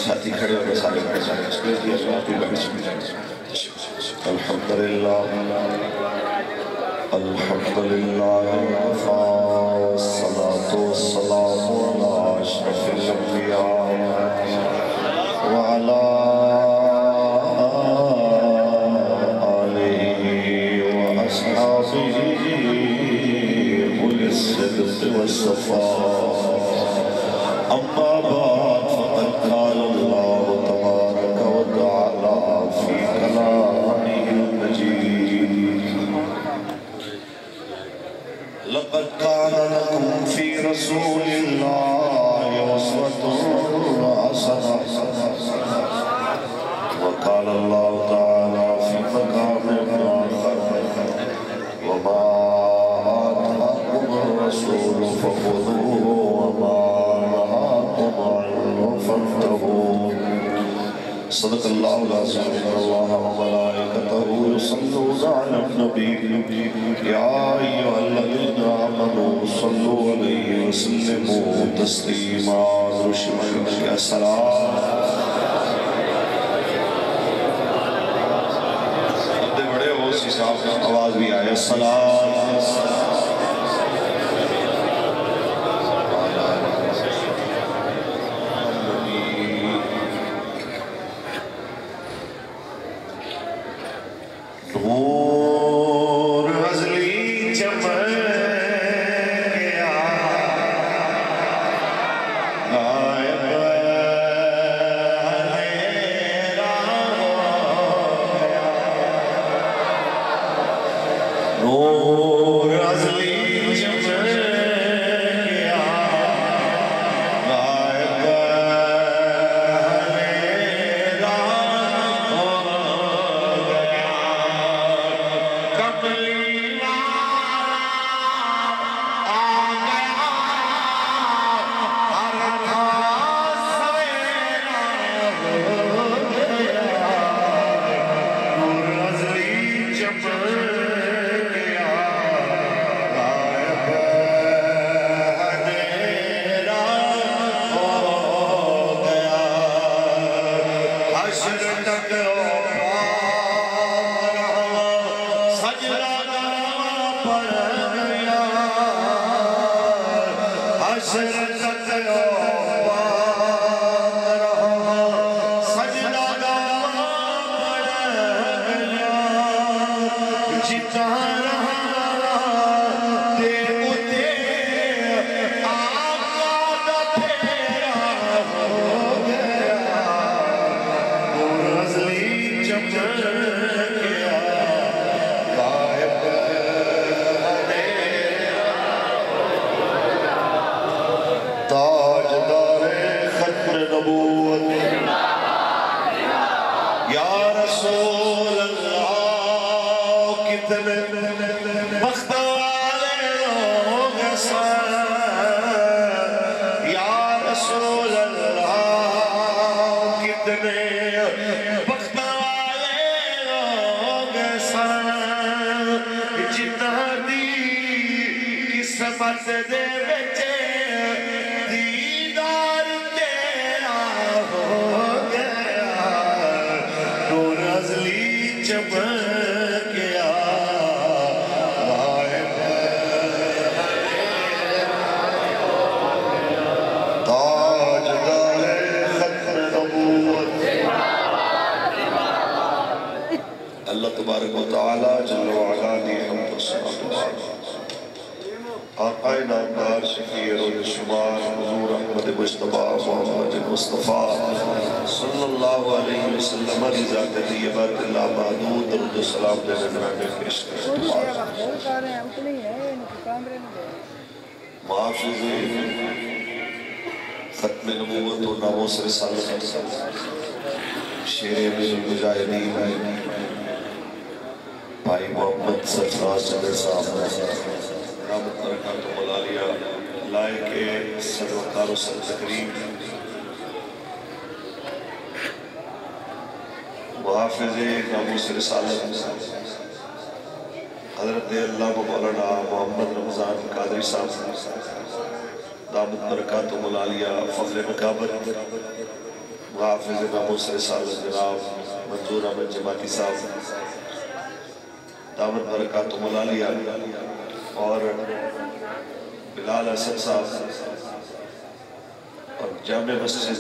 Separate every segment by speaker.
Speaker 1: ساتھی کھڑے ہوئے سارے بیٹھ جائیں اس کے لیے اللہ بھی بیٹھ جائیں الحمدللہ الحمدللہ والصلاة والسلام علی اشرف الانبیاء وعلی آلہ واصحابہ اولی الصدق والصفاء اما بعد فقد قال اللہ تبارک وتعالی فی کلامہ المجید لقد كان لكم في رسول الله أسوة حسنة وقال الله تعالى في مقام آخر وما آتاكم الرسول فخذوه وما نهاكم عنه فانتهوا صدق اللہ العظیم ان اللہ وملائکتہ یصلون علی النبی یا ایھا الذین آمنوا صلوا علیہ وسلموا تسلیما درود یا سلام ادھے بڑے ہو سی صاحب آواز بھی آئے سلام نور ازلی چمک گیا غائب اندھیرا ہو گیا نور ازلی چمک گیا غائب اندھیرا اللہ تبارک و تعالی جل وعلا دی حمد و ثنا آقائے نامدار شفیع روز شمار حضور احمد مجتبی محمد مصطفیٰ صلی اللہ علیہ وسلم علی ذات طیبات اللہ معدود درود و سلام دے میں پیش کرتا محافظ ختم نبوت و ناموس رسالت شیر امیر المجاہدین بھائی محمد سرفراز صدر صاحب رحمت برکات و ملالیہ لائے کے سروکار و سر تقریب محافظ ناموس رسالت حضرت اللہ و مولانا محمد رمضان قادری صاحب دامت برکات و ملالیہ فخر مقابر محافظ ناموس رسالت جناب منظور احمد جماعتی صاحب دامت برکاتہ ملالیہ اور بلال حسن صاحب اور جامع مسجد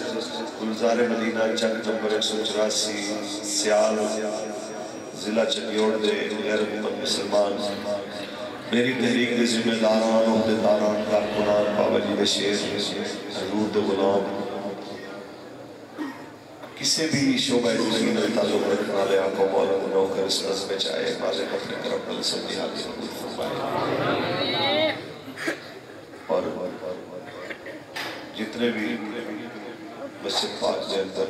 Speaker 1: گلزار مدینہ چک نمبر 184 سیال ضلع چنیوڑ دے غیر محمد مسلمان میری تحریک دے ذمہ داران عہدیداران کارکنان بابا جی دے شیر حضور دے غلام کسی بھی شعبہ زندگی میں تعلق رکھنے والے آقا مولا منو کر اس نظم میں چاہے مالک اپنے کرم نل سمجھی حالی قبول فرمائے اور جتنے بھی مسجد پاک دے اندر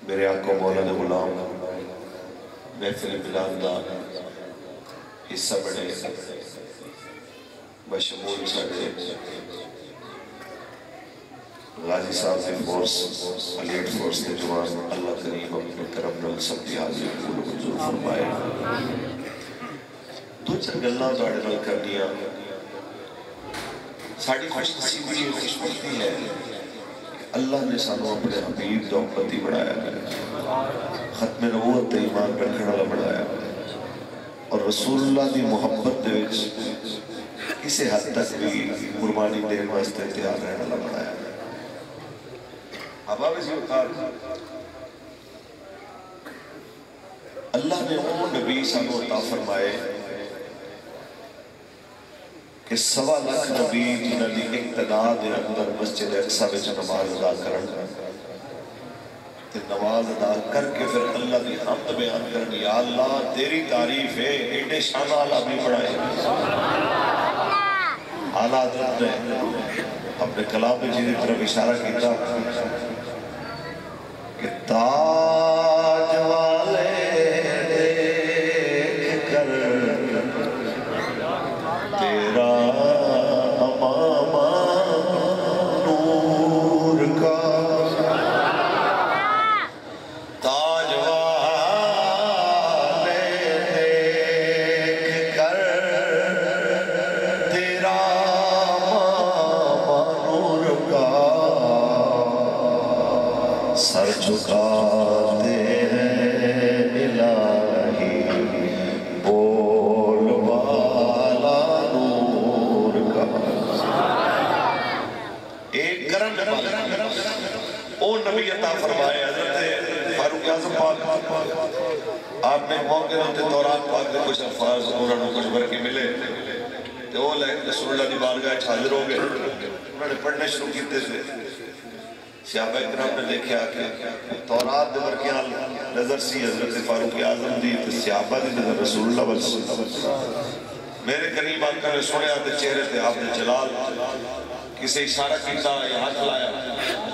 Speaker 1: میرے آقا مولا دے غلام محفل ملان دا حصہ بڑھے بشمول ساڑھے غازی صاحب نے فورس علیٹ فورس نے جوان اللہ کریم اپنے کرم نل سب کی حاضر قبول منظور فرمائے دو چند گلنا داڑے نل کرنیاں ساڑھی خوش نصیبی یہ خوش بختی ہے اللہ نے سانو اپنے حبیب دا امتی بڑھایا ختم نبوت دا ایمان رکھنے والا بڑھایا اور رسول اللہ دی محبت دے وچ کسے حد تک بھی قربانی دین واسطے تیار رہنے والا بڑھایا اب آوے وقار اللہ نے وہ نبی سانو عطا فرمائے کہ 1.25 لاکھ نبی جنہاں دی اقتداء دے اندر مسجد اقصی وچ نماز ادا کرن تے نماز ادا کر کے پھر اللہ دی حمد بیان کرن یا اللہ تیری تعریف ہے ایڈے شان والا بھی بڑھائے اعلیٰ حضرت نے اپنے کلام میں جی طرف اشارہ کیتا کہ تاج والے دیکھ کر تیرا امامہ نور کا تاج والے دیکھ کر تیرا امامہ نور کا سر جھکاتے ہیں الہی بول بالا نور کا ایک کرم او نبی عطا فرمائے حضرت فاروق اعظم پاک آپ نے موقع ہوتے تورات پاک کے کچھ الفاظ انہوں نے کچھ برکی ملے تو وہ رسول اللہ دی بارگاہ حاضر ہو گئے انہوں نے پڑھنے شروع کیتے تھے صحابہ اکرام نے دیکھا کہ تورات دے برکیان نظر سی حضرت فاروق اعظم دی تو صحابہ دی نظر رسول اللہ علیہ وسلم میرے قریب آقا نے سنے آتے چہرے تھے آپ نے جلال کسے اشارہ کیتا یا ہاتھ لایا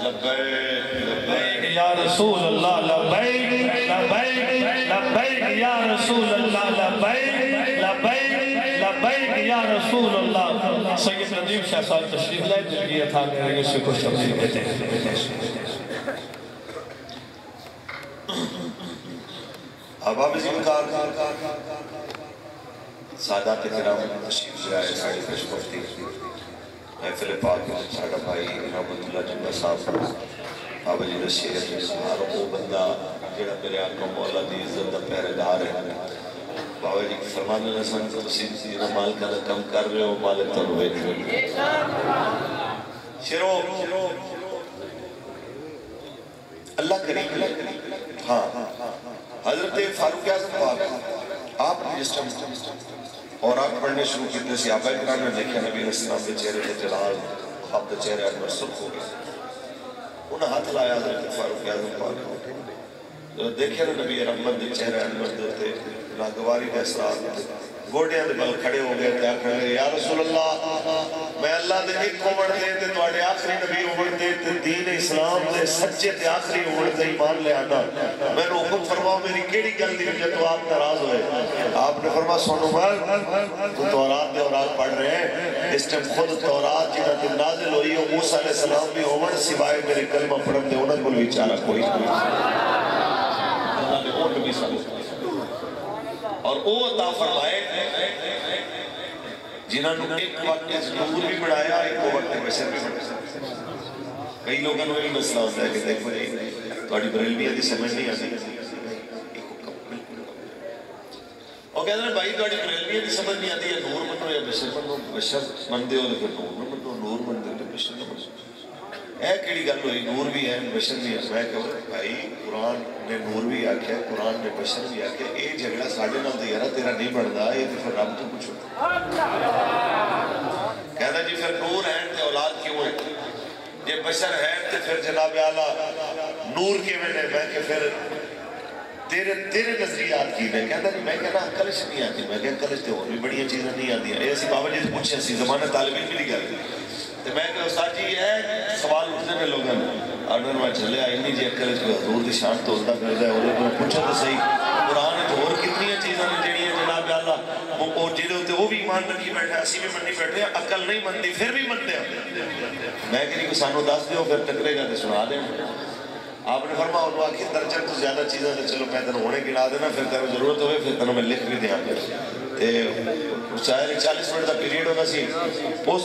Speaker 1: لبیک یا رسول اللہ لبیک لبیک لبیک یا رسول اللہ لبیک لبیک لبیک یا رسول اللہ سید ندیم شاہ صاحب تشریف لائے دلگیہ تھا میرے سے کچھ تفصیل دیتے ہیں اباب زمکار سادات کرام تشریف لائے ساڑھی کش مفتی محفل پاک ساڑھا بھائی رحمت اللہ جنہ صاحب بابا جی رشید ہر وہ بندہ جڑا میرے آقا مولا دی عزت دا پہرےدار ہے بابا جی فرمان اللہ سن کو تسیم سیدہ مال کا کم کر رہے ہو مالک تنو بیٹھ رہے شروع اللہ کریم ہاں حضرت فاروق اعظم پاک آپ نے جس ٹائم اور آپ پڑھنے شروع کیتے صحابہ اکرام نے دیکھا نبی علیہ السلام کے چہرے کے جلال خواب کے چہرے انور سرخ ہو گئے انہاں ہاتھ لایا حضرت فاروق اعظم پاک دیکھے نا نبی رحمت دے چہرے انور دیتے ناگواری دے اثرات گوڑیاں دے بل کھڑے ہو گئے تیار کھڑے گئے یا رسول اللہ میں اللہ دے ایک عمر دے تے توڑے آخری نبی عمر دے تے دین اسلام دے سچے تے آخری عمر دے ایمان لے آنا میں نے حکم فرماؤ میری کیڑی گل دی وجہ تو آپ ناراض ہوئے آپ نے فرما سونو مر تو تورات دے اورات پڑھ رہے ہیں اس ٹائم خود تورات جنہ دن نازل ہوئی ہو موسیٰ علیہ السلام بھی عمر سوائے میرے کلمہ پڑھن دے انہوں نے بل بیچارہ کوئی اللہ نے وہ نبی صلی اللہ اور او عطا فرمائے جنہوں نے ایک وقت نور بھی بڑھایا ایک وقت بشر بھی بڑھایا کئی لوگوں نے یہ مسئلہ ہوتا ہے کہ دیکھو جی تھوڑی بریلویاں دی سمجھ نہیں آتی، وہ کہتے ہیں بھائی تھوڑی بریلویاں دی سمجھ نہیں آتی، یا نور منو یا بشر منو، بشر مندے ہو تو نور نہ منو، نور مندے ہو تو بشر نہ منو۔ اے کیڑی گل ہوئی، نور بھی ہے بشر بھی ہے؟ میں کہوں بھائی قرآن نے نور بھی آکھیا، قرآن نے بشر بھی آکھیا، اے جھگڑا ساڑھے نال تو یارا تیرا نہیں بڑھدا، یہ تو پھر رب تو پوچھو۔ کہتا جی پھر نور ہے تے اولاد کیوں ہے؟ یہ بشر ہے تے پھر جناب اعلیٰ نور کے میں نے، میں کہ پھر تیرے نظریات کی میں کہتا نہیں، میں کہنا کلش نہیں آتی، میں کہا کلش تے اور بھی بڑیاں چیزیں نہیں آتی ہیں۔ ایسی بابا جی سے پوچھیں سی زمانہ طالب علم بھی گل تو میں کہ استاد جی ہے سوال اٹھنے میں لوگوں نے اور میں چلے آئی نہیں جی کلش کو حضور دی شان تو ہوتا کرتا ہے، اور پوچھو تو صحیح قرآن تو اور کتنی چیزیں نے جڑی ہیں جناب اللہ وہ جہدے ہوتے وہ بھی ایمان منی بیٹھے، اسی بھی منی بیٹھے، عقل نہیں منتی پھر بھی منتے ہیں۔ میں کہ نہیں سانو دس دیو پھر ٹکرے گا تو سنا دیں۔ آپ نے فرمایا انہوں آخی درجن تو زیادہ چیزیں تو چلو میں تنہوں ہونے گنا دینا، پھر تنہوں ضرورت ہوئے پھر تنہوں میں لکھ بھی دیا گیا۔ چاہے 40 منٹ کا پیریڈ ہونا سی، اس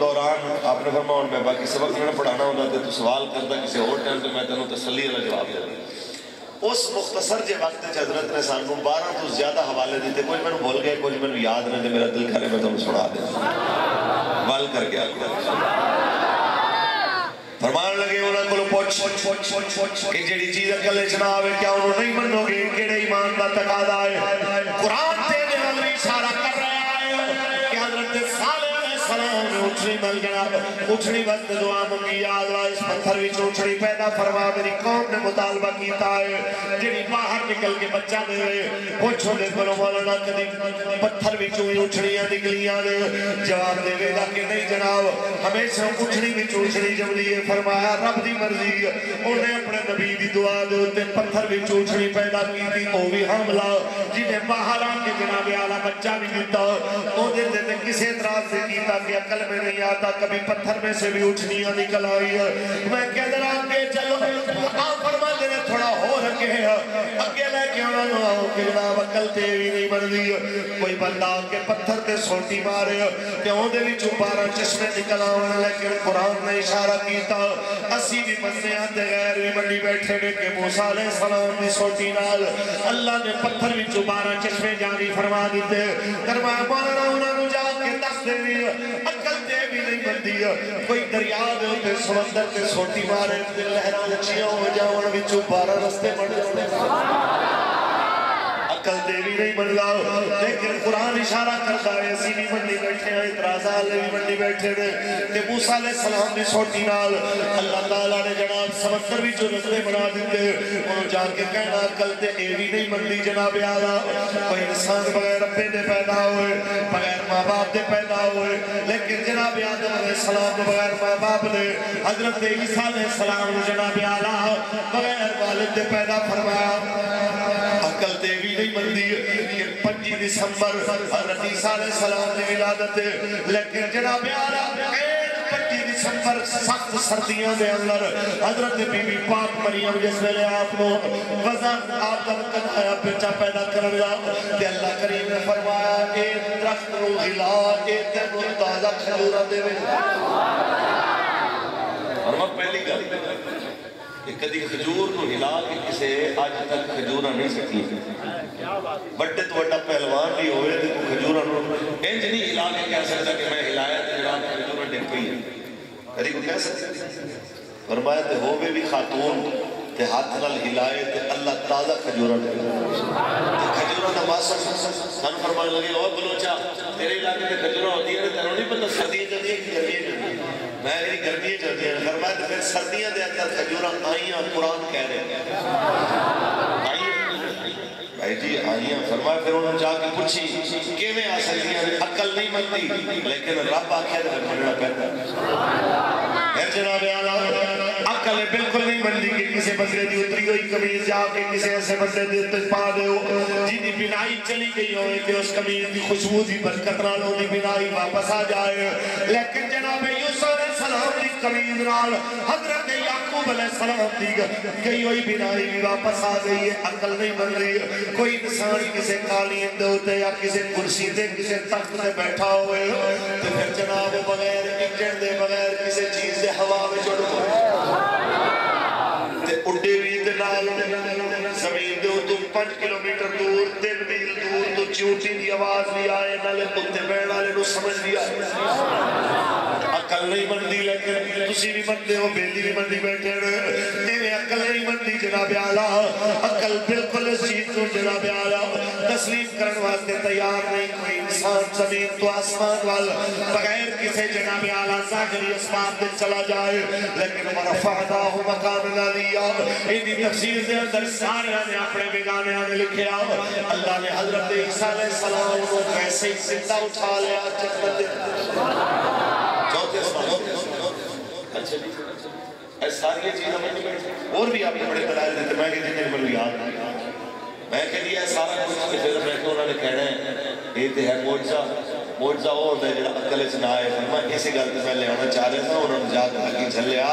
Speaker 1: دوران آپ نے فرمایا میں باقی سبق میں پڑھانا ہوتا تو سوال کرتا کسی اور ٹائم تو میں تنہوں تسلی والا جواب دیا۔ اس مختصر جے وقت حضرت نے سانوں 12 تو زیادہ حوالے دیتے، کچھ میں نے بھول گئے کچھ میں نے یاد نہیں، میرا دل کرے میں تنہوں سنا دیں وال کر کے آپ فرمان لگے انہوں کو پوچھ کہ جڑی چیز اکل جناب ہے کیا انہوں نہیں منو گے؟ کیڑے ایمان کا تقاضا ہے؟ قرآن تیرے عمری اشارہ کر رہا ہے کہ حضرت صالح علیہ السلام نے اٹھنی مل جناب اٹھنی وقت دعا منگی، یاد رہا اس پتھر بھی اٹھنی پیدا فرما، میری قوم نے مطالبہ کیتا ہے جڑی باہر نکل کے بچہ دے رہے پوچھو دے کرو مولانا کدی پتھر بھی اٹھنیاں نکلیاں نے؟ جواب دے گا کہ نہیں جناب ہمیشہ اٹھنی بھی اٹھنی جملی ہے۔ فرمایا رب دی مرضی انہیں اپنے نبی دی دعا دے ہوتے پتھر بھی اٹھنی پیدا کی تھی، وہ بھی حاملہ جنہیں باہر آن کے جناب اعلیٰ بچہ بھی دیتا وہ دیتے تھے کسی اعتراض سے کیتا کہ عقل میں نہیں آتا، کبھی پتھر میں سے بھی اٹھنیاں نکل آئی ہے۔ میں کہہ در آگے چلو آپ فرما دینے تھوڑا ہو رکھے ہیں اگے لے کے انہوں آؤ کہ جناب عقل تے بھی نہیں بردی، کوئی بندہ آگے پتھر تے سوٹی مارے کہ ہوں دے بھی چوبارہ چشمے نکل آؤں، لیکن قرآن نے اشارہ کیتا اسی بھی بندے آتے غیر بھی منڈی بیٹھے میں کہ موسیٰ علیہ السلام دی سوٹی نال اللہ نے پتھر بھی چوبارہ چشمے جاری فرما دیتے۔ فرمایا مولانا انہوں جا کے دس دے بھی عقل تے بھی نہیں بندی، کوئی دریا دے ہوتے سمندر تے سوٹی مارے لہرہ لچیاں ہو جاؤں بھی چوبارہ رستے بڑھ جاؤں عقل دے بھی نہیں بن لاؤ، لیکن قرآن اشارہ کرتا ہے اسی بھی منڈی بیٹھے ہیں، اعتراضات بھی منڈی بیٹھے ہیں کہ موسیٰ علیہ السلام دی سوٹی نال اللہ تعالیٰ نے جناب سمندر بھی جو رستے بنا دیتے انہوں جا کے کہنا عقل تے اے بھی نہیں بنتی جناب آدھا کوئی انسان بغیر ربے دے پیدا ہوئے بغیر ماں باپ دے پیدا ہوئے، لیکن جناب آدم علیہ السلام بغیر ماں باپ دے حضرت عیسیٰ علیہ السلام جناب آلہ بغیر والد دے پیدا فرمایا۔ عقل تے بھی نہیں بندی کہ 25 دسمبر حضرت عیسیٰ علیہ السلام نے ولادت ہے، لیکن جناب آلہ 25 دسمبر سخت سردیاں دے اندر حضرت بی بی پاک مریم جس میں لے آپ کو وزن آپ کا وقت آیا بچہ پیدا کر رہا کہ اللہ کریم نے فرمایا اے درخت رو غلا اے تینو تازہ کھجورہ دے میں اور وہ پہلی گل کہ کدی خجور کو ہلا کے کسے آج تک خجورہ نہیں سکی بڑے تو بڑا پہلوان بھی ہوئے تو خجورہ انج نہیں ہلا کے کہہ سکتا کہ میں ہلایا تو جناب خجورہ ڈگ پئی ہے، کدی کو کہہ سکتا فرمایا تے ہوئے بھی خاتون تے ہاتھ نال ہلائے تے اللہ تازہ خجورہ ڈگ خجورہ دا ماسم سن فرمانے لگے او بلوچا تیرے علاقے میں خجورہ ہوتی ہے تینوں نہیں پتہ سردیاں جلدی ہے کہ گرمیاں جلدی ہے؟ میں میری گرمیاں چلتی ہیں۔ فرمایا تو پھر سردیاں دے اندر خجورہ آئیاں قرآن کہہ رہے ہیں آئیاں بھائی جی آئیاں۔ فرمایا پھر انہوں جا کے پوچھی کیویں آ سکتی ہیں؟ عقل نہیں منتی لیکن رب آکھے تو مننا پہتا ہے جناب اعلیٰ عقل بالکل نہیں منتی کہ کسی بندے دی اتری ہوئی قمیض جا کے کسی ایسے بندے دی اتر پا دے ہو جنہی بنائی چلی گئی ہوئے کہ اس قمیض دی خوشبو دی برکت نالوں دی بنائی واپس آ جائے، لیکن جناب یوسف علیہ السلام دی قمیض نال حضرت یعقوب علیہ السلام دی گئی ہوئی بنائی بھی واپس آ گئی ہے۔ عقل نہیں بن رہی ہے، کوئی انسان کسی قالین دے ہوتے یا کسی کرسی دے کسی تخت دے بیٹھا ہوئے تو پھر جناب بغیر انجن دے بغیر کسی چیز دے ہوا میں چڑھ گئے اڈے بھی دلال زمین دے تو 5 کلومیٹر دور 3 میل دور تو چیوٹی دی آواز بھی آئے نالے کتے بیڑ والے نو سمجھ بھی آئے عقل نہیں بندی لیکن تسی بھی بندے ہو بیلی بھی بندی بیٹھے تیرے عقل نہیں بندی جناب اعلیٰ عقل بالکل اس چیز کو جناب اعلیٰ تسلیم کرن واسطے تیار نہیں کوئی انسان زمین تو آسمان وال بغیر کسے جناب اعلیٰ ظاہری اسباب دے چلا جائے لیکن ورفعناہ مقام علیہ انہی تفسیر دے اندر سارے نے اپنے بیگانے آنے لکھے اللہ نے حضرت عیسیٰ علیہ السلام کو کیسے زندہ اٹھا لیا جنت دے چوتھے اسمان اچھا اے ساری چیزیں میں نہیں بیٹھے اور بھی آپ نے بڑے دلائل دیتے میں کہتے ہیں مجھے یاد میں کہہ دیا سارا کچھ کہ پھر میں کہ انہوں نے کہنا ہے یہ تو ہے موجزہ وہ ہوتا ہے جڑا عقل اچھ نہ آئے فرما اسی گل تو میں لے آنا چاہ رہے تھا انہوں نے جاتا کہ جھلیا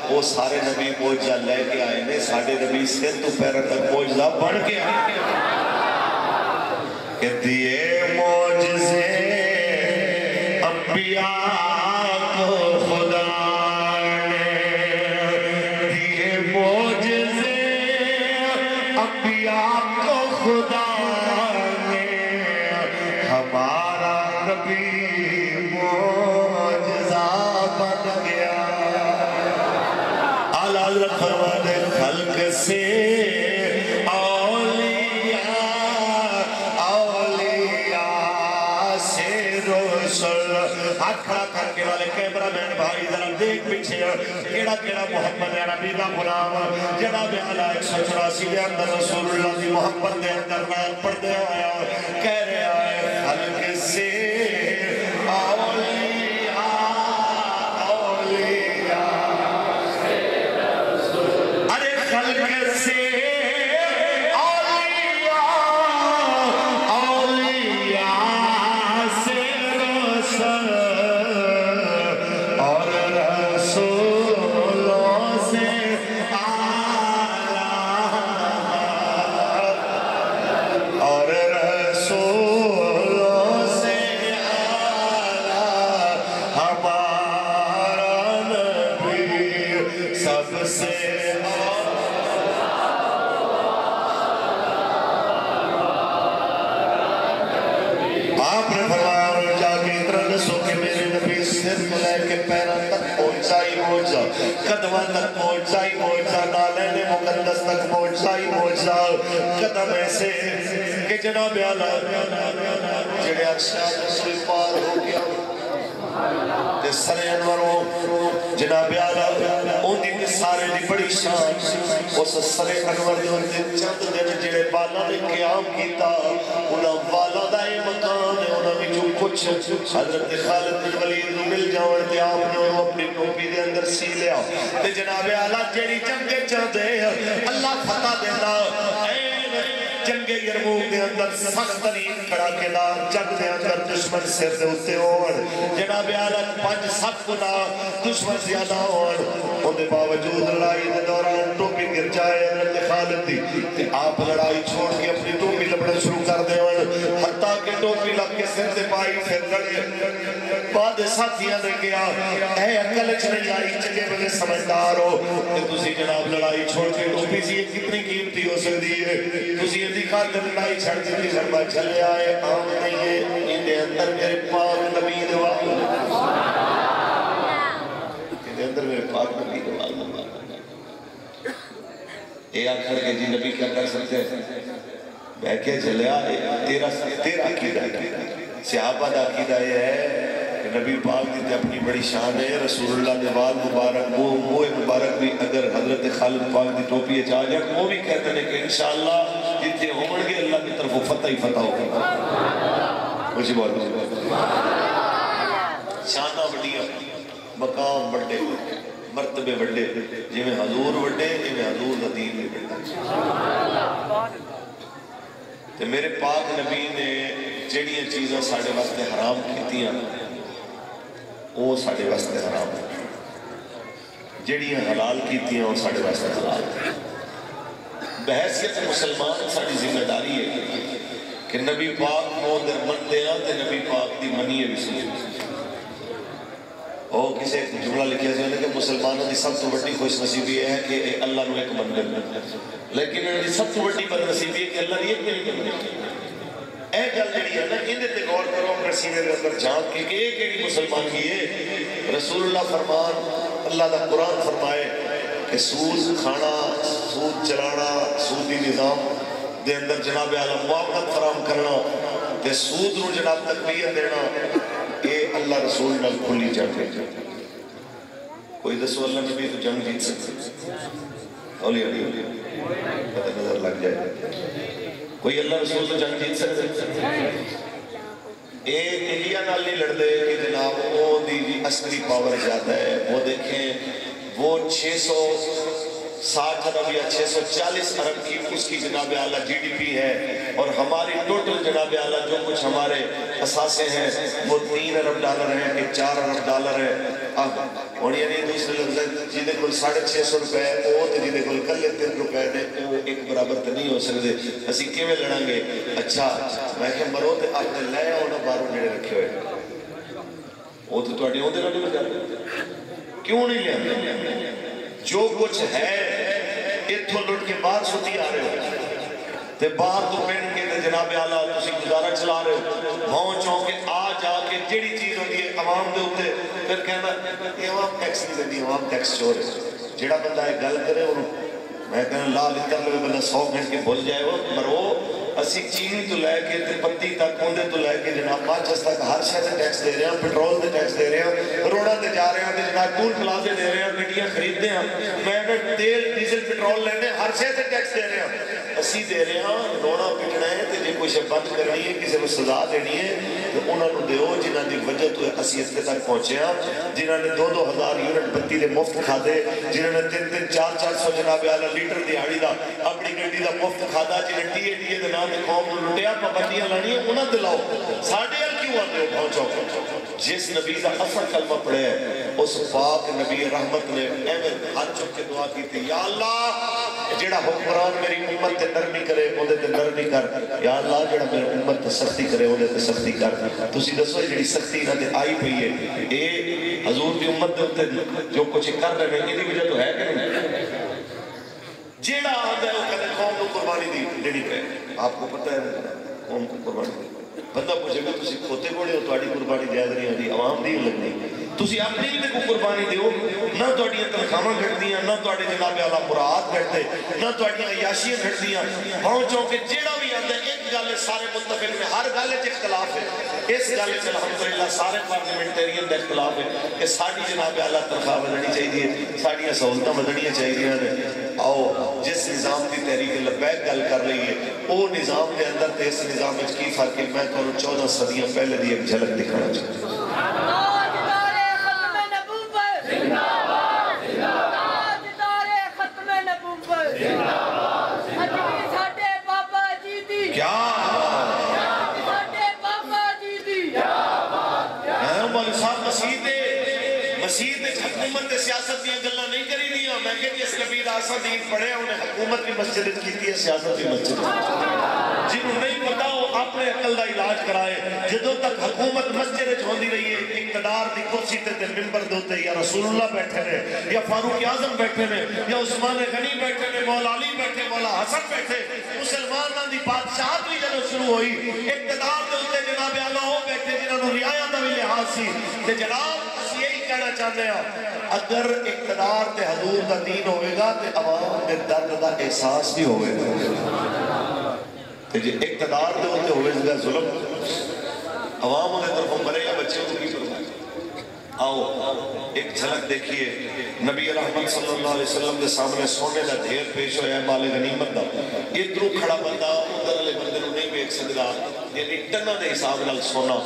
Speaker 1: وہ سارے نبی موجزہ لے کے آئے نے ساڑھے نبی سے تو پہر تک موجزہ بڑھ کے آئے کہ دیئے موجزے انبیاء کیڑا محمد عربی دا غلام جناب اعلیٰ 184 دے اندر رسول اللہ دی محبت دے اندر غیر پردے آیا کہہ رہے آئے خلق سے اولیاء اولیاء ارے خلق سے قدمہ تک موجزائی موجزہ نالین مقدس تک موجزائی موجزہ قدم ایسے کہ جناب اعلیٰ جڑے اکشاہ دوسری پار ہو گیا تے سر انوروں جناب اعلیٰ ان دی سارے دی بڑی شان اس سر انور دے ان چند دن جڑے بالا نے قیام کیتا انہاں والا دائے مکان ہے انہاں بھی جو کچھ حضرت خالد بن ولید نو مل جاؤں تے آپ نے اپنی ٹوپی دے اندر سی لیا تے جناب اعلیٰ جیڑی جنگے چاہتے اللہ فتح دینا جنگ یرموک دے اندر سخت ترین کھڑا کے دار جنگ دے اندر دشمن سر دے ہوتے ہوئے جناب اعلیٰ 5 سب گنا دشمن زیادہ ہوئے ان دے باوجود لڑائی دے دوران ٹوپی گر جائے حضرت خالد دی کہ آپ لڑائی چھوڑ کے اپنی ٹوپی لپڑے شروع کر دے ہوئے حتیٰ کہ ٹوپی لگ کے سر دے پائی پھر لڑے بعد ساتھیاں نے کیا اے اکل اچھ نہیں آئی چکے بلے سمجھدار ہو کہ تسی جناب لڑائی چھوڑ کے ٹوپی سی کتنی قیمتی ہو سکتی ہے تسی یہ دکھا کر لڑائی چھڑ دیتی فرما چلے آئے آم نہیں ہے ان دے اندر میرے پاک نبی دعا ان دے اندر میرے پاک نبی دعا اے آخر کے جی نبی کیا کر سکتے ہیں میں کیا چلے آئے تیرا عقیدہ ہے صحابہ دا عقیدہ یہ ہے کہ نبی پاک دیتے اپنی بڑی شان ہے رسول اللہ نے وال مبارک موہ مبارک بھی اگر حضرت خالد پاک دی ٹوپی چاہ جائے وہ بھی کہتے ہیں کہ انشاءاللہ جتنے ہومڑ گے اللہ کی طرف فتح ہی فتح ہوگا مجھے بہت شانہ بڑھیا مقام بڑھے مرتبے بڑھے جی میں حضور بڑھے جی میں حضور ندین بھی بڑھے تو میرے پاک نبی نے جڑیاں چیزیں ساڑھے واسطے حرام کیتی ہیں وہ ساڑھے واسطے حرام ہیں جڑیاں حلال کیتی ہیں وہ ساڑھے واسطے حلال ہیں بحیثیت مسلمان ساڑھی ذمہ داری ہے کہ نبی پاک کو در من دینا تے نبی پاک دی منی ہے بھی سنی اور کسی جملہ لکھا سی کہ مسلمانوں کی سب تو بڑی خوش نصیبی یہ ہے کہ اللہ نو ایک من گئے، لیکن انہوں کی سب تو بڑی بد نصیبی ہے کہ اللہ نے ایک نہیں منگا۔ اے گل جڑی ہے نا اندے تے غور کرو اپنے سینے دے اندر جھانک کے کہ یہ کیڑی مسلمان کی ہے۔ رسول اللہ فرمان، اللہ دا قرآن فرمائے کہ سود کھانا، سود چلانا، سودی نظام دے اندر جناب اعلیٰ موافقت فراہم کرنا تے سود نو جناب تقویت دینا، اے اللہ رسول نال کھلی جنگ ہے۔ کوئی دسو اللہ نبی تو جنگ جیت سکتے؟ اولی علی پتہ نظر لگ جائے، کوئی اللہ رسول تو جنگ جیت سکتے؟ اے انڈیا نال نہیں لڑ دے کہ جناب وہ دی عسکری پاور زیادہ ہے۔ وہ دیکھیں وہ 660 ارب یا 640 ارب کی اس کی جناب اعلیٰ جی ڈی پی ہے، اور ہماری ٹوٹل جناب اعلیٰ جو کچھ ہمارے اثاثے ہیں وہ 3 ارب ڈالر ہیں کہ 4 ارب ڈالر ہے۔ اب اور یعنی دوسرے لفظ جیدے کل 650 روپے وہ تو جیدے کل کلے 3 روپے دے وہ ایک برابر تو نہیں ہو سکتے، اسی کیویں لڑیں گے؟ اچھا میں کہ مرو تے اپنے لے آؤ نا باہروں جڑے رکھے ہوئے وہ تو تہاڈی اودے نال نہیں بچا، کیوں نہیں لے آتے؟ جو کچھ ہے اتھوں لٹ کے باہر سٹی آ رہے ہو تے باہر تو پہن کے تے جناب اعلیٰ تسی گزارا چلا رہے ہو، بھاؤں چون کے آ جا کے جیڑی چیز ہوتی ہے عوام دے ہوتے پھر کہنا یہ عوام ٹیکس نہیں دینی، عوام ٹیکس چور ہے۔ جیڑا بندہ ایک گل کرے انہوں میں کہنا لا لکر لوے بندہ 100 گھنٹ کے بھول جائے وہ مرو اسی چینی تو لے کے پتی تک ہوندے تو لے کے جناب ماچس تک ہر شے تے ٹیکس دے رہے ہیں، پیٹرول تے ٹیکس دے رہے ہیں، روڈاں تے جا رہے ہیں تے جناب ٹول پلازے دے رہے ہیں، گڈیاں خریدتے ہیں، میں کہ تیل ڈیزل پیٹرول لینے ہر شے تے ٹیکس دے رہے ہیں، اسی دے رہے ہیں۔ رونا پٹنا ہے تے جے کوئی شے بند کرنی ہے کسی کو سزا دینی ہے تو انہاں نوں دیو جنہاں دی وجہ تو اسی اتنے تک پہنچے ہیں، جنہاں نے 2-2 ہزار یونٹ بتی دے مفت کھادے، جنہاں نے 3-3 400 جناب اعلیٰ لیٹر دیہاڑی دا اپنی گڈی دا مفت کھادا، جنہیں ٹی اے دے نام تے قوم نوں لٹیا پابندیاں لانی ہے انہاں دلاؤ، ساڈے ال کیوں آتے ہو پہنچو؟ جس نبی دا اصل کلمہ پڑھے ہے اس پاک نبی رحمت نے ایویں ہاتھ چک کے دعا کی تھی، یا اللہ جڑا حکمران میری امت تے نرمی کرے اودے تے نرمی کر، یا اللہ جڑا میری امت تے سختی کرے اودے تے سختی کر۔ تسی دسو جڑی سختی انہاں تے آئی پئی ہے اے حضور دی امت دے اوتے جو کچھ کر رہے ہیں ایدی وجہ تو ہے کہ نہیں؟ جیڑا آتا ہے وہ کہتے قوم کو قربانی دی دینی پہ، آپ کو پتہ ہے قوم کو قربانی دی بندہ پوچھے گا تسی کھوتے بوڑے ہو تہاڈی قربانی جائز نہیں ہوتی، عوام دی لگنی، تسی اپنی بھی کو قربانی دیو، نہ تہاڈیاں تنخواہاں گھٹدیاں، نہ تہاڈے جناب اعلیٰ مراد گھٹدے، نہ تہاڈیاں عیاشیاں گھٹدیاں، پہنچو کہ جیڑا بھی آتا ہے ایک گل سارے متفق میں، ہر گل وچ اختلاف ہے، اس گل وچ الحمدللہ سارے پارلیمنٹیرین دا اختلاف ہے کہ ساڈی جناب اعلیٰ تنخواہ ودھنی چاہیے، ساڈیاں سہولتاں ودھنیاں چاہیے نے۔ آؤ جس نظام کی تحریک لبیک گل کر رہی ہے وہ نظام کے اندر تے اس نظام میں کی فرق ہے، میں تو 14 صدیاں پہلے دی ایک جھلک دکھانا چاہتا ہوں۔ کیا مولوی صاحب مسیح حکومت سیاست دیا گلا نہیں کری دیا، میں کہ جس نبی آسا دین پڑھے انہیں حکومت کی مسجد کی ہے، سیاست کی مسجد جنہوں نہیں پتا وہ اپنے عقل دا علاج کرائے۔ جدوں تک حکومت مسجد ہوندی رہی ہے، اقتدار دی کرسی تے ممبر دوتے یا رسول اللہ بیٹھے نے یا فاروق اعظم بیٹھے نے یا عثمان غنی بیٹھے نے، مولا علی بیٹھے، مولا حسن بیٹھے، مسلمانوں دی بادشاہت بھی جدوں شروع ہوئی اقتدار دوتے جناب اعلیٰ ہو بیٹھے جنہوں نے رعایا دا بھی لحاظ سی تے جناب یہی کہنا چاہتے ہیں اگر اقتدار تے حضور دا دین ہوئے گا تے عوام دے درد دا احساس بھی ہوئے گا، تے جے اقتدار دے ہوتے ہوئے گا ظلم عوام انہیں طرف مرے یا بچے کو کی فرمائے۔ آؤ ایک جھلک دیکھیے نبی رحمت صلی اللہ علیہ وسلم دے سامنے سونے دا ڈھیر پیش ہویا ہے مال غنیمت دا، ادھروں کھڑا بندہ ادھر والے بندے نوں نہیں دیکھ سکدا، یعنی ٹنا دے حساب نال سونا۔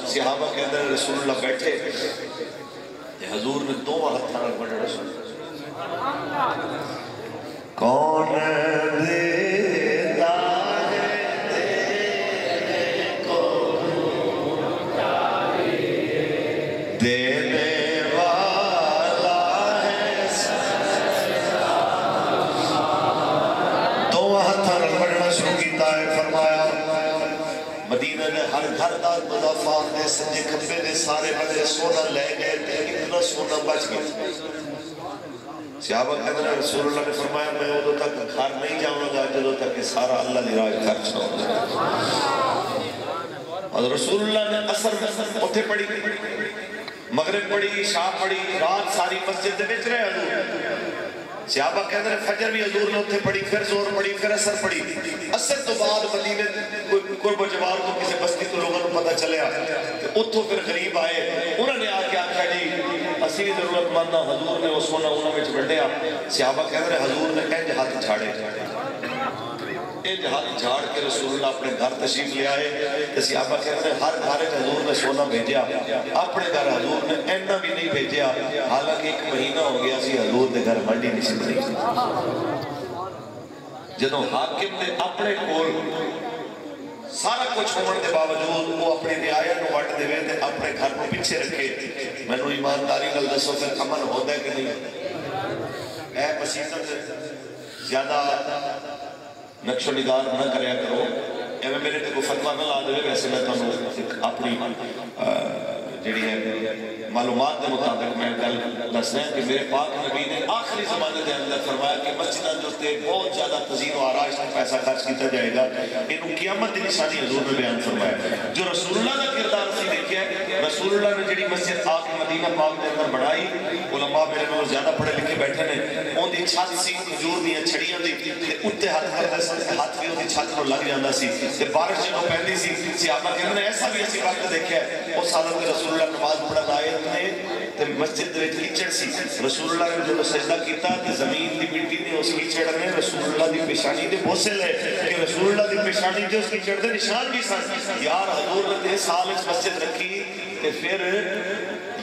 Speaker 1: صحابہ کے اندر رسول اللہ بیٹھے حضور نے 2 ہاتھ نال بڑھڑا سنا، کون دیتا ہے دینے کو دینے والا ہے سجدہ، 2 ہاتھ نال بڑھڑا شروع کیتا ہے، فرمایا مدینہ نے ہر گھر دا مضافات دے سجے کھبے دے سارے بڑے سونا لے گئے تے اتنا سونا بچ گیا صحابہ کہتے ہیں رسول اللہ نے فرمایا میں ادھو تک گھر نہیں جاؤں گا جدو تک کہ سارا اللہ دی راہ خرچ نہ ہو جائے اور رسول اللہ نے عصر اٹھے پڑی مغرب پڑی شام پڑی رات ساری مسجد دے بیچ رہے حضور صحابہ کہتے ہیں فجر بھی حضور نے اتھے پڑی پھر زور پڑی پھر عصر پڑی عصر تو بعد مدینے قرب و جوار کو کسی بستی تو لوگوں کو پتہ چلے اتھو پھر غریب آئے انہوں نے آکے آکھا جی اسی ضرورت مندہ حضور نے اس سونا انہوں میں بڑھیا صحابہ کہتے ہیں حضور نے انج ہاتھ چھاڑے انج ہاتھ جھاڑ کے رسول اللہ اپنے گھر تشریف لے آئے کہ صحابہ کہتے ہیں ہر گھر حضور نے سونا بھیجیا اپنے گھر حضور نے اینا بھی نہیں بھیجیا حالانکہ ایک مہینہ ہو گیا سی حضور دے گھر منڈی نہیں سی بنی جدوں حاکم نے اپنے کول سارا کچھ ہونے دے باوجود وہ اپنی رعایا نو وٹ دے تے اپنے گھر کو پیچھے رکھے میں نو ایمانداری نال دسو پھر امن ہوندا ہے کہ نہیں اے مسیحت زیادہ نقش و نگار نہ کریا کرو ایویں میرے تے کوئی فتویٰ نہ لا دے ویسے میں تانوں اپنی جڑی ہے معلومات کے مطابق میں کل دس رہے ہیں کہ میرے پاک نبی نے آخری زمانے دے اندر فرمایا کہ مسجدہ جو تے بہت زیادہ تزئین و آرائش میں پیسہ خرچ کیتا جائے گا انہوں قیامت دی نشانی حضور نے بیان فرمایا جو رسول اللہ کا کردار اسی دیکھیا ہے رسول اللہ نے جڑی مسجد آ کے مدینہ پاک دے اندر بڑھائی علماء میرے میں زیادہ پڑھے لکھے بیٹھے نے اون دی چھت سی کھجور دی چھڑیاں دی تے اوتے ہاتھ کردا سی ہاتھ بھی اون دی چھت نوں لگ جاندا سی تے بارش جدوں پیندی سی صحابہ کہندے ایسا بھی اسی وقت دیکھیا ہے اس حالت میں رسول اللہ نماز پڑھن آئے تے مسجد وچ کیچڑ سی رسول اللہ نے جدوں سجدہ کیتا تے زمین دی مٹی نے اس کیچڑ نے رسول اللہ دی پیشانی دے بوسے لے کہ رسول اللہ دی پیشانی تے اس کیچڑ دے نشان بھی سن یار حضور نے سال وچ مسجد رکھی تے پھر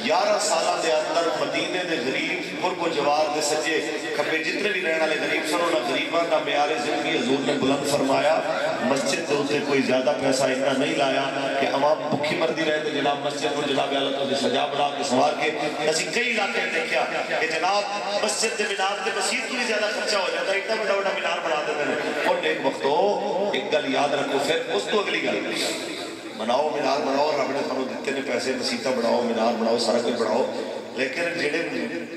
Speaker 1: 11 سالہ دے اندر مدینے دے غریب قرب و جوار دے سجے کھبے جتنے بھی رہنے والے غریب سن انہاں غریباں دا معیار زندگی حضور نے بلند فرمایا مسجد دے اوتے کوئی زیادہ پیسہ اتنا نہیں لایا کہ عوام بھوکی مردی رہے تے جناب مسجد کو جناب اعلیٰ تو سجا بنا کے سنوار کے اسی کئی علاقے دیکھا کہ جناب مسجد دے مینار تے مسجد کو بھی زیادہ خرچہ ہو جاتا ہے اتنا بڑا بڑا مینار بنا دیتے ہیں اور ایک وقت ہو ایک گل یاد رکھو پھر اس تو اگلی گل بناؤ مینار بناؤ رب نے تھانوں دیتے نے پیسے مسیتاں بناؤ مینار بناؤ سارا کچھ بناؤ لیکن جڑے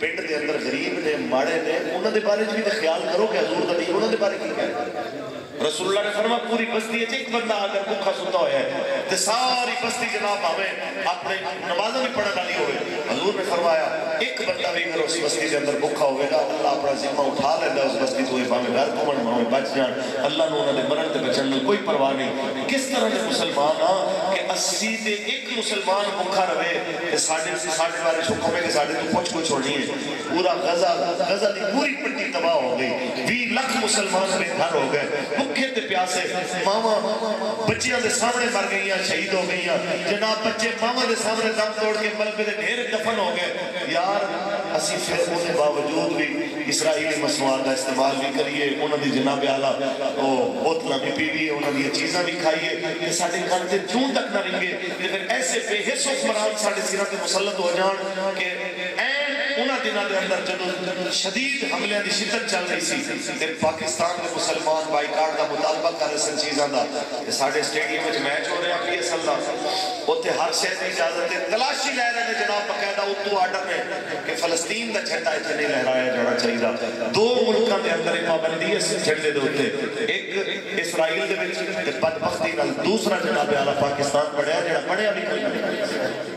Speaker 1: پنڈ دے اندر غریب نے ماڑے نے انہاں دے بارے بھی خیال کرو کہ حضور دا نہیں انہاں دے بارے کی کہہ رسول اللہ نے فرمایا پوری بستی ہے ایک بندہ اگر بھوکا ستا ہوا ہے تو ساری بستی جناب ہمیں اپنے نمازوں بھی پڑھنے والی ہوئے حضور نے فرمایا ایک بندہ بھی اگر اس بستی کے اندر بھوکا ہوئے گا اللہ اپنا ذمہ اٹھا لینا اس بستی تو ہمیں گھر گھومن ہمیں بچ جان اللہ نے انہوں نے مرن تے بچن میں کوئی پرواہ نہیں کس طرح کے مسلمان ہاں کہ 80 تے ایک مسلمان بھوکا رہے کہ ساڑھے بارے حکم ہے کہ ساڑھے تو کچھ کچھ ہونی ہے پورا غزہ دی پوری پٹی تباہ ہو گئی 20 لاکھ مسلمان بے گھر ہو گئے بھوکے تے پیاسے ماما بچیاں دے سامنے مر گئیاں شہید ہو گئیاں جناب بچے ماما دے سامنے دم توڑ کے ملبے دے ڈھیر دفن ہو گئے یار اسی فیصلوں کے باوجود بھی اسرائیلی مصنوعات کا استعمال بھی کریے انہوں نے جناب اعلیٰ بوتلاں بھی پیویے انہوں نے یہ چیزاں بھی کھائیے کہ ساڑھے گھر سے چون تک نہ رنگے لیکن ایسے بے حس حکمران ساڑھے سیرت مسلط ہو جان کہ انہاں دنوں دے اندر جدوں شدید حملے دی شدت چل رہی سی تے پاکستان دے مسلمان بائیکاٹ دا مطالبہ کر رہے سن چیزاں دا کہ ساڈے سٹیڈیم وچ میچ ہو رہا پی ایس ایل دا اوتھے ہر شے دی اجازت ہے تلاشی لے رہے نے جناب باقاعدہ اتو آرڈر میں کہ فلسطین دا جھنڈا ایتھے نہیں لہرایا جانا چاہیے دو ملکاں دے اندر پابندی ہے جھنڈے دے اوتے ایک اسرائیل دے وچ تے بدبختی نال دوسرا جناب اعلیٰ پاکستان بڑھیا جڑا بڑھیا بھی کوئی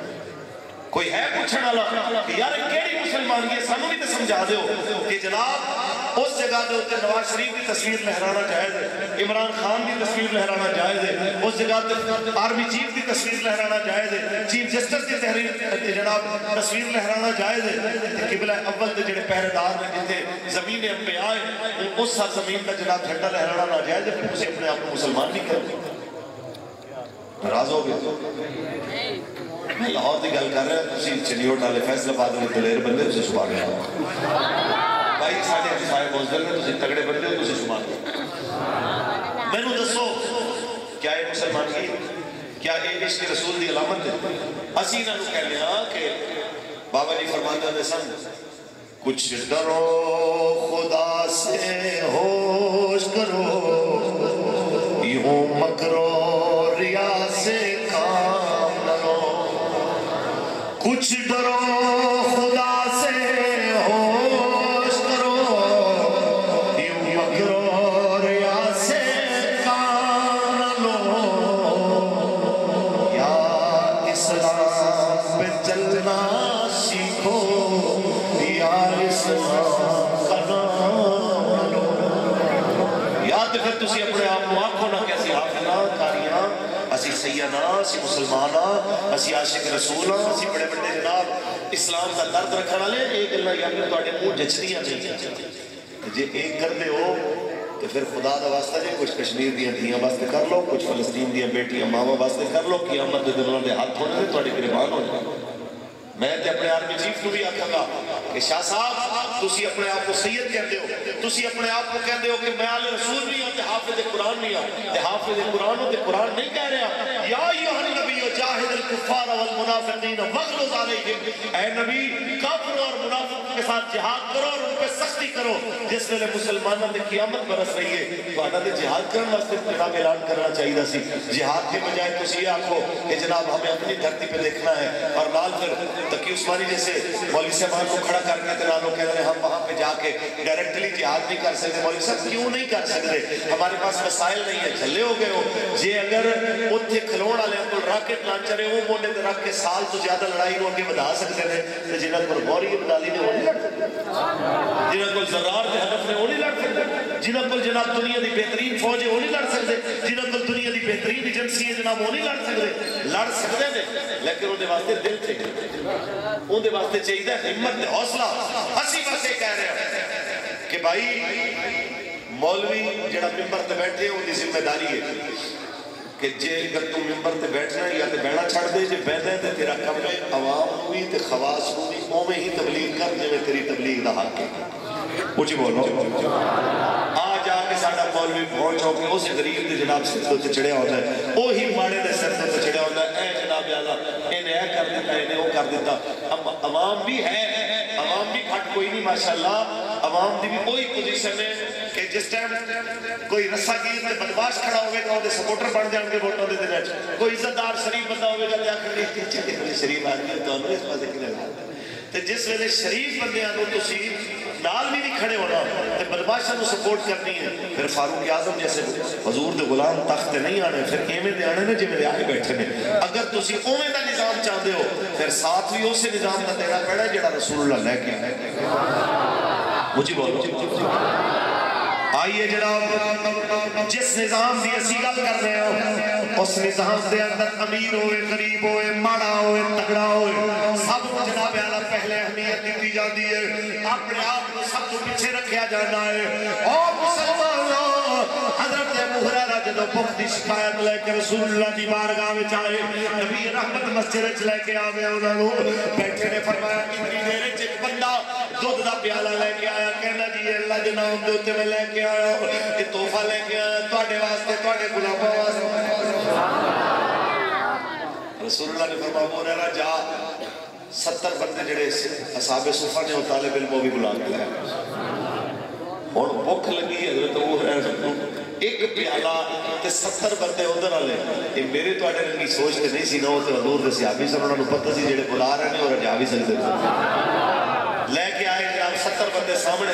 Speaker 1: کوئی ہے پوچھنے والا کہ یار کیڑی مسلمان یہ سانو بھی تے سمجھا دیو کہ جناب اس جگہ دے اوتے نواز شریف کی تصویر لہرانا جائز ہے عمران خان کی تصویر لہرانا جائز ہے اس جگہ تے آرمی چیف کی تصویر لہرانا جائز ہے چیف جسٹس کی تحریر جناب تصویر لہرانا جائز ہے قبلہ اول دے جڑے پہرے دار نے جتے زمین انبیاء ہیں اس زمین کا جناب جھنڈا لہرانا ناجائز ہے پھر اسے اپنے آپ کو مسلمان نہیں کرتے ناراض ہو گئے میں لاہور دی گل کر رہا ہے تسی چنیوٹ والے فیصل آباد میں دلیر بندے تسی شمار گیا بھائی ساڑھے اتفاق موزدل میں تسی تگڑے بندے ہو تسی شمار گیا میں نو دسو کیا یہ مسلمان کی کیا یہ عشق رسول دی علامت ہے اسی نہ کہہ لیا کہ بابا جی فرماتے ہیں سن کچھ ڈرو خدا سے ہوش کرو یوں مکرو ریا سے مسیح نا اسی مسلمان ہاں اسی عاشق رسول ہاں اسی بڑے بڑے جناب اسلام کا درد رکھنے والے ایک اللہ یاد تواڈے منہ جچدیاں نہیں جے ایک کر دے ہو تو پھر خدا دا واسطہ جے کچھ کشمیر دیاں دھیاں واسطے کر لو کچھ فلسطین دیاں بیٹیاں ماواں واسطے کر لو قیامت دے دن دے ہاتھ ہونے تے تواڈے گریبان ہو جائے میں تے اپنے آرمی چیف کو بھی آکھاں گا کہ شاہ صاحب تسی اپنے آپ کو سید کہتے ہو تسی اپنے آپ کو کہتے ہو کہ میں آل رسول نہیں ہوں تے حافظ قرآن نہیں ہوں تے حافظ قرآن ہوں تے قرآن نہیں کہہ رہا یا ایھا النبی جاہد الکفار والمنافقین واغلظ علیہم اے نبی کافر اور منافق کے ساتھ جہاد کرو اور ان پہ سختی کرو جس ویلے مسلمانوں نے قیامت برس رہی ہے تہاڈا تے جہاد کرن واسطے جناب اعلان کرنا چاہیے سی جہاد کی بجائے تسی آکھو کہ جناب ہمیں اپنی دھرتی پہ دیکھنا ہے اور نال پھر تقی عثمانی جیسے مولوی صاحب کو کھڑا کر کے تنالو کہہ رہے ہم وہاں پہ جا کے ڈائریکٹلی جہاد نہیں کر سکتے مولوی صاحب کیوں نہیں کر سکتے ہمارے پاس وسائل نہیں ہے جھلے ہو گئے ہو جے اگر اتھے کھلوڑ والے کو راکٹ لانچر ہے وہ مونے تے رکھ کے سال تو زیادہ لڑائی کو آگے بڑھا سکتے ہیں تو جنہاں کو غوری ابدالی نے وہ نہیں لڑ سکتے جنہاں کو ذرار دے ہدف نے وہ نہیں لڑ سکتے جنہاں کو جناب دنیا دی بہترین فوج ہے وہ نہیں لڑ سکتے جنہاں کو دنیا دی بہترین ایجنسی ہے جناب وہ نہیں لڑ سکتے ہیں لیکن انہیں واسطے دل چاہیے ان دے واسطے چاہیے ہمت حوصلہ اسی بس یہ کہہ رہے ہیں کہ بھائی مولوی جڑا ممبر تے بیٹھے ان کی ذمہ داری ہے کہ جے اگر تو ممبر تے بیٹھنا ہے یا تے بیٹھنا چھڑ دے جے بیٹھنا ہے تے تیرا کم ہے عوام ہوئی تے خواص ہوئی اومیں ہی تبلیغ کر جے تیری تبلیغ دا حق ہے اونچی بولو آ جا کے ساڈا مولوی پہنچو کہ اس غریب دے جناب سر تے چڑھیا ہوتا ہے وہی ماڑے دے سر تے چڑھیا ہوتا ہے اے جناب اعلیٰ انہیں اے کر دیتا انہیں وہ کر دیتا عوام بھی ہے عوام بھی گھٹ کوئی نہیں ماشاءاللہ عوام دی بھی کوئی پوزیشن ہے کہ جس ٹائم کوئی رسا گیر تے بدماش کھڑا ہوئے گا وہ سپورٹر بن جان گے ووٹوں دے دن کوئی عزت دار شریف بندہ ہوئے گا جا کے شریف آدمی تو انہوں اس پاسے کنے لگا تے جس ویلے شریف بندے آنو تسی نال بھی نہیں کھڑے ہونا تے بدماشاں نو سپورٹ کرنی ہے پھر فاروق اعظم جیسے حضور دے غلام تخت نہیں آنے پھر ایویں دے آنے نے جویں دے آئے بیٹھے نے اگر تسی اوویں دا نظام چاہتے ہو پھر ساتھ بھی اسی نظام دا دینا پینا جڑا رسول اللہ لے کے آئے مجھے بولو آئیے جناب جس نظام دی اسی گل کر رہے ہو اس نظام دے اندر امیر ہوئے غریب ہوئے ماڑا ہوئے تگڑا ہوئے سب جناب اعلیٰ پہلے اہمیت دیتی جاتی ہے اپنے آپ کو سب کو پیچھے رکھیا جانا ہے اور مسلمانوں حضرت ابو ہریرہ جدوں بخت دی شکایت لے کے رسول اللہ دی بارگاہ وچ آئے نبی رحمت مسجد وچ لے کے آوے انہاں نوں بیٹھے نے فرمایا اتنی دیر وچ ایک بندہ دودھ دا پیالہ لے کے آیا کہنا جی اللہ دے نام دے اوتے میں لے کے آیا یہ تحفہ لے کے آیا تواڈے واسطے تواڈے غلاماں واسطے رسول اللہ نے فرمایا ابو ہریرہ جا 70 بندے جڑے اصحاب صفہ نے وہ طالب علم بھی بلا کے لائے اور بھوک لگی حضرت ابو ہریرہ ایک پیالہ تے 70 بندے ادھر والے یہ میرے تواڈے رنگی سوچ تے نہیں سی نہ تے حضور دے صحابی سن انہاں نوں پتہ سی جڑے بلا رہے ہیں اور جا بھی سکدے لے کے آئے جناب 70 بندے سامنے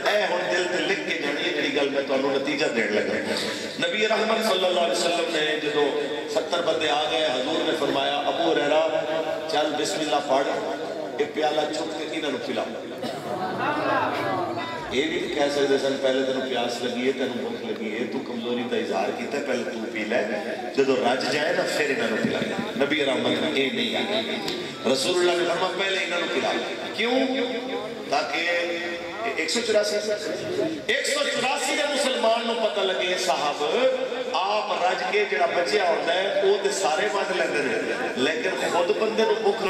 Speaker 1: اے ہن دل تے لکھ کے جانی ہے جڑی گل میں تانوں نتیجہ دین لگا نبی رحمت صلی اللہ علیہ وسلم نے جدوں 70 بندے آ گئے حضور نے فرمایا ابو ہریرہ چل بسم اللہ پڑھ ایک پیالہ چک کے انہاں نوں پلا یہ بھی کہہ سکتے سن پہلے تینوں پیاس لگی ہے تینوں بھوک لگی ہے تو کمزوری کا اظہار کیتا ہے پہلے تو پی لے جدو رج جائے نا پھر انہوں نے پلا نبی رحمت نے یہ نہیں آگے رسول اللہ نے فرمایا پہلے انہوں نے پلا کیوں تاکہ 184 دے مسلمان نو پتہ لگے صاحب آپ رج کے جڑا بچیا ہوتا ہے وہ تے سارے بند لیندے نے لیکن خود بندے نو بھوک